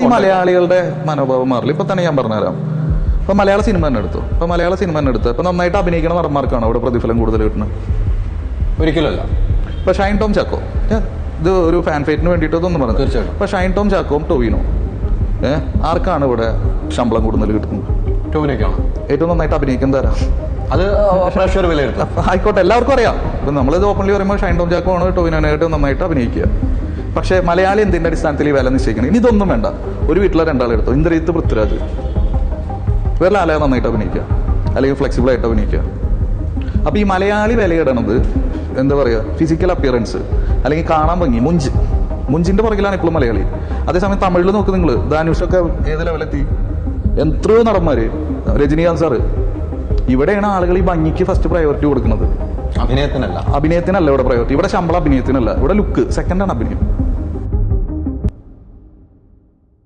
ഈ മലയാളികളുടെ മനോഭാവം മാറില്ല. ഇപ്പൊ തന്നെ ഞാൻ പറഞ്ഞുതരാം. ഇപ്പൊ മലയാള സിനിമ തന്നെ എടുത്തു. ഇപ്പൊ നന്നായിട്ട് അഭിനയിക്കുന്ന നടന്മാർക്കാണ് അവിടെ പ്രതിഫലം കൂടുതൽ കിട്ടുന്നത്? ഒരിക്കലല്ല. ഇപ്പൊ ഷൈൻ ടോം ചാക്കോ, ഇത് ഒരു ഫാൻ ഫൈറ്റിന് വേണ്ടിയിട്ട് ഇതൊന്നും പറഞ്ഞു. തീർച്ചയായിട്ടും. ഇപ്പൊ ഷൈൻ ടോം ചാക്കോയും ടൊവിനോ, ആർക്കാണ് ഇവിടെ ശമ്പളം കൂടുതൽ കിട്ടുന്നത്? ടൊവിനോയ്ക്കാണ്. ഏറ്റവും നന്നായിട്ട് അഭിനയിക്കുന്നത് ആരാ? അത് പ്രേക്ഷകർ വിലയിരുത്തും. ആയിക്കോട്ടെ, എല്ലാവർക്കും അറിയാം. ഇപ്പൊ നമ്മളിത് ഓപ്പൺലി പറയുമ്പോൾ ഷൈൻ ടോം ചാക്കോ ആണ് ടൊവിനോനായിട്ട് നന്നായിട്ട് അഭിനയിക്കുക. പക്ഷേ മലയാളി എന്തിന്റെ അടിസ്ഥാനത്തിൽ ഈ വില നിശ്ചയിക്കണം? ഇനി ഇതൊന്നും വേണ്ട. ഒരു വീട്ടിലെ രണ്ടാളെടുത്തു, ഇന്ദ്രജിത്ത്, പൃഥ്വിരാജ്, വേറെ ആളെ നന്നായിട്ട് അഭിനയിക്കുക, അല്ലെങ്കിൽ ഫ്ലെക്സിബിൾ ആയിട്ട് അഭിനയിക്കുക. അപ്പൊ ഈ മലയാളി വിലയിടണത് എന്താ പറയുക, ഫിസിക്കൽ അപ്പിയറൻസ് അല്ലെങ്കിൽ കാണാൻ ഭംഗി, മുഞ്ചിന്റെ പുറകിലാണ് ഇപ്പോഴും മലയാളി. അതേസമയം തമിഴിൽ നോക്ക് നിങ്ങൾ, ധനുഷൊക്കെ ഏത് ലെവലെത്തി, എത്രയോ നടന്മാര്, രജനീകാന്ത് സാറ്. ഇവിടെയാണ് ആളുകൾ ഈ ഭംഗിക്ക് ഫസ്റ്റ് പ്രയോറിറ്റി കൊടുക്കുന്നത്, അഭിനയത്തിനല്ല ഇവിടെ പ്രയോറിറ്റി. ഇവിടെ ശമ്പളം അഭിനയത്തിനല്ല, ഇവിടെ ലുക്ക് സെക്കൻഡാണ് അഭിനയം.